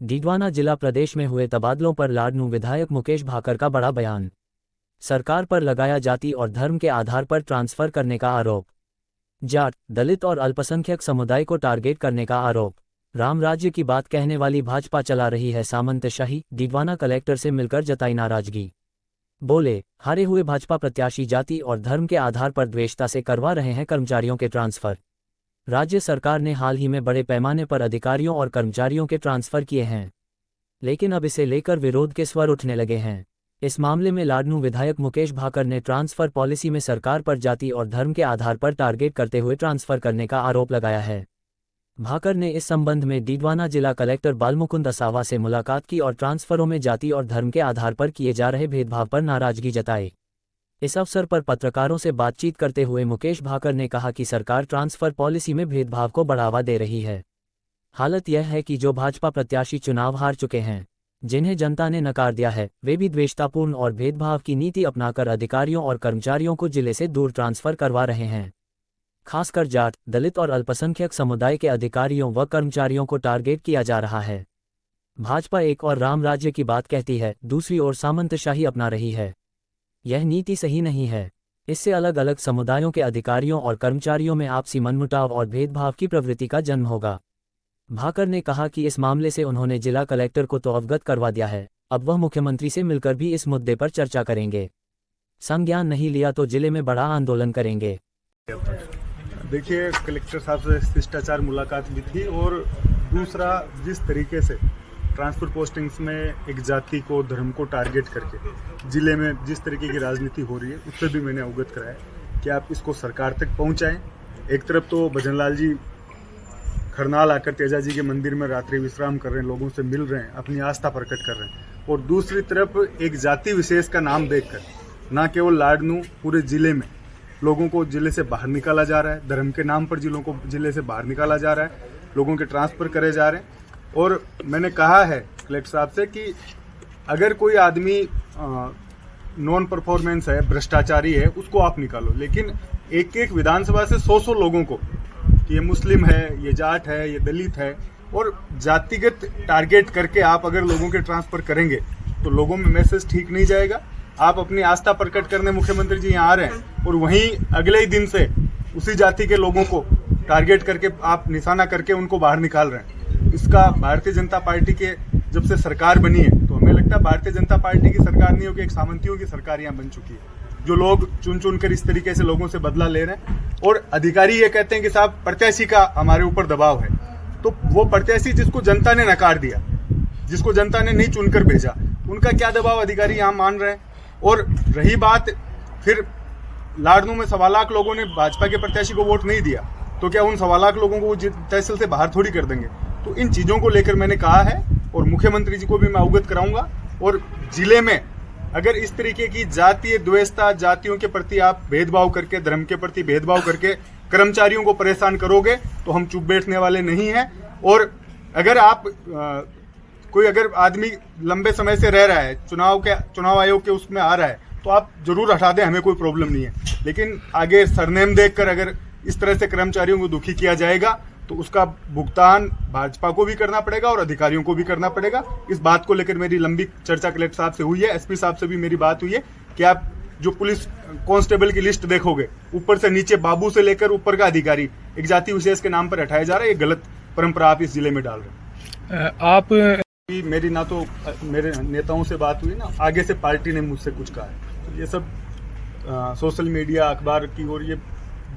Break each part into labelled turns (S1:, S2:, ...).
S1: डीडवाना जिला प्रदेश में हुए तबादलों पर लाडनू विधायक मुकेश भाकर का बड़ा बयान। सरकार पर लगाया जाति और धर्म के आधार पर ट्रांसफर करने का आरोप। जाट, दलित और अल्पसंख्यक समुदाय को टारगेट करने का आरोप। राम राज्य की बात कहने वाली भाजपा चला रही है सामंतशाही। डीडवाना कलेक्टर से मिलकर जताई नाराजगी। बोले, हारे हुए भाजपा प्रत्याशी जाति और धर्म के आधार पर द्वेषता से करवा रहे हैं कर्मचारियों के ट्रांसफर। राज्य सरकार ने हाल ही में बड़े पैमाने पर अधिकारियों और कर्मचारियों के ट्रांसफर किए हैं, लेकिन अब इसे लेकर विरोध के स्वर उठने लगे हैं। इस मामले में लाडनू विधायक मुकेश भाकर ने ट्रांसफर पॉलिसी में सरकार पर जाति और धर्म के आधार पर टारगेट करते हुए ट्रांसफर करने का आरोप लगाया है। भाकर ने इस संबंध में डीडवाना जिला कलेक्टर बालमुकुंद असावा से मुलाकात की और ट्रांसफरों में जाति और धर्म के आधार पर किए जा रहे भेदभाव पर नाराजगी जताई। इस अवसर पर पत्रकारों से बातचीत करते हुए मुकेश भाकर ने कहा कि सरकार ट्रांसफर पॉलिसी में भेदभाव को बढ़ावा दे रही है। हालत यह है कि जो भाजपा प्रत्याशी चुनाव हार चुके हैं, जिन्हें जनता ने नकार दिया है, वे भी द्वेषतापूर्ण और भेदभाव की नीति अपनाकर अधिकारियों और कर्मचारियों को जिले से दूर ट्रांसफर करवा रहे हैं। खासकर जाट, दलित और अल्पसंख्यक समुदाय के अधिकारियों व कर्मचारियों को टारगेट किया जा रहा है। भाजपा एक और राम राज्य की बात कहती है, दूसरी ओर सामंतशाही अपना रही है। यह नीति सही नहीं है। इससे अलग अलग समुदायों के अधिकारियों और कर्मचारियों में आपसी मनमुटाव और भेदभाव की प्रवृत्ति का जन्म होगा। भाकर ने कहा कि इस मामले से उन्होंने जिला कलेक्टर को तो अवगत करवा दिया है, अब वह मुख्यमंत्री से मिलकर भी इस मुद्दे पर चर्चा करेंगे। संज्ञान नहीं लिया तो जिले में बड़ा आंदोलन करेंगे।
S2: देखिए, कलेक्टर साहब से शिष्टाचार मुलाकात भी थी, और दूसरा, जिस तरीके से ट्रांसफर पोस्टिंग्स में एक जाति को, धर्म को टारगेट करके जिले में जिस तरीके की राजनीति हो रही है, उससे भी मैंने अवगत कराया कि आप इसको सरकार तक पहुंचाएं। एक तरफ तो भजनलाल जी खरनाल आकर तेजा जी के मंदिर में रात्रि विश्राम कर रहे हैं, लोगों से मिल रहे हैं, अपनी आस्था प्रकट कर रहे हैं, और दूसरी तरफ एक जाति विशेष का नाम देखकर ना केवल लाडनू, पूरे जिले में लोगों को जिले से बाहर निकाला जा रहा है। धर्म के नाम पर जिलों को जिले से बाहर निकाला जा रहा है, लोगों के ट्रांसफर करे जा रहे हैं। और मैंने कहा है कलेक्टर साहब से कि अगर कोई आदमी नॉन परफॉर्मेंस है, भ्रष्टाचारी है, उसको आप निकालो, लेकिन एक एक विधानसभा से 100 लोगों को, ये मुस्लिम है, ये जाट है, ये दलित है, और जातिगत टारगेट करके आप अगर लोगों के ट्रांसफर करेंगे तो लोगों में मैसेज ठीक नहीं जाएगा। आप अपनी आस्था प्रकट करने मुख्यमंत्री जी यहाँ आ रहे हैं, और वहीं अगले ही दिन से उसी जाति के लोगों को टारगेट करके आप निशाना करके उनको बाहर निकाल रहे हैं। इसका भारतीय जनता पार्टी के जब से सरकार बनी है, तो हमें लगता है भारतीय जनता पार्टी की सरकार नहीं होगी, एक सामंतियों की सरकार यहाँ बन चुकी है, जो लोग चुन चुन कर इस तरीके से लोगों से बदला ले रहे हैं। और अधिकारी ये कहते हैं कि साहब प्रत्याशी का हमारे ऊपर दबाव है, तो वो प्रत्याशी जिसको जनता ने नकार दिया, जिसको जनता ने नहीं चुनकर भेजा, उनका क्या दबाव अधिकारी यहाँ मान रहे हैं। और रही बात, फिर लाडनू में 1.25 लाख लोगों ने भाजपा के प्रत्याशी को वोट नहीं दिया, तो क्या उन 1.25 लाख लोगों को वो तहसील से बाहर थोड़ी कर देंगे। तो इन चीजों को लेकर मैंने कहा है, और मुख्यमंत्री जी को भी मैं अवगत कराऊंगा। और जिले में अगर इस तरीके की जातीय द्वेषता, जातियों के प्रति आप भेदभाव करके, धर्म के प्रति भेदभाव करके कर्मचारियों को परेशान करोगे, तो हम चुप बैठने वाले नहीं हैं। और अगर आप कोई अगर आदमी लंबे समय से रह रहा है, चुनाव आयोग के उसमें आ रहा है, तो आप जरूर हटा दें, हमें कोई प्रॉब्लम नहीं है। लेकिन आगे सरनेम देखकर अगर इस तरह से कर्मचारियों को दुखी किया जाएगा, तो उसका भुगतान भाजपा को भी करना पड़ेगा और अधिकारियों को भी करना पड़ेगा। इस बात को लेकर मेरी लंबी चर्चा कलेक्टर साहब से हुई है, एसपी साहब से भी मेरी बात हुई है कि आप जो पुलिस कांस्टेबल की लिस्ट देखोगे, ऊपर से नीचे बाबू से लेकर ऊपर का अधिकारी एक जाति विशेष के नाम पर हटाया जा रहा है। ये गलत परंपरा आप इस जिले में डाल रहे हैं।
S3: आप
S2: मेरी ना तो मेरे नेताओं से बात हुई, ना आगे से पार्टी ने मुझसे कुछ कहा है। तो ये सब सोशल मीडिया, अखबार की और ये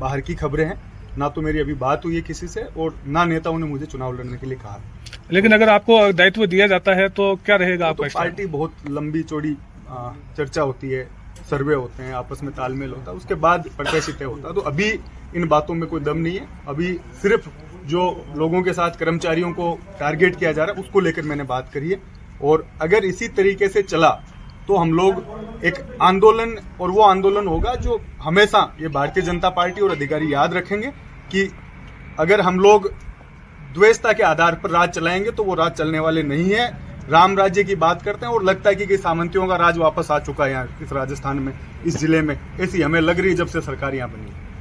S2: बाहर की खबरें हैं। ना तो मेरी अभी बात हुई है किसी से, और ना नेताओं ने मुझे चुनाव लड़ने के लिए कहा।
S3: लेकिन अगर आपको दायित्व दिया जाता है तो क्या रहेगा आपका?
S2: तो पार्टी बहुत लंबी चौड़ी चर्चा होती है, सर्वे होते हैं, आपस में तालमेल होता है, उसके बाद प्रत्याशी तय होता है। तो अभी इन बातों में कोई दम नहीं है। अभी सिर्फ जो लोगों के साथ कर्मचारियों को टारगेट किया जा रहा है, उसको लेकर मैंने बात करी है। और अगर इसी तरीके से चला तो हम लोग एक आंदोलन, और वो आंदोलन होगा जो हमेशा ये भारतीय जनता पार्टी और अधिकारी याद रखेंगे कि अगर हम लोग द्वेषता के आधार पर राज चलाएंगे तो वो राज चलने वाले नहीं है। राम राज्य की बात करते हैं, और लगता है कि सामंतियों का राज वापस आ चुका है यहाँ इस राजस्थान में, इस जिले में। ऐसी हमें लग रही है जब से सरकार यहाँ बनी है।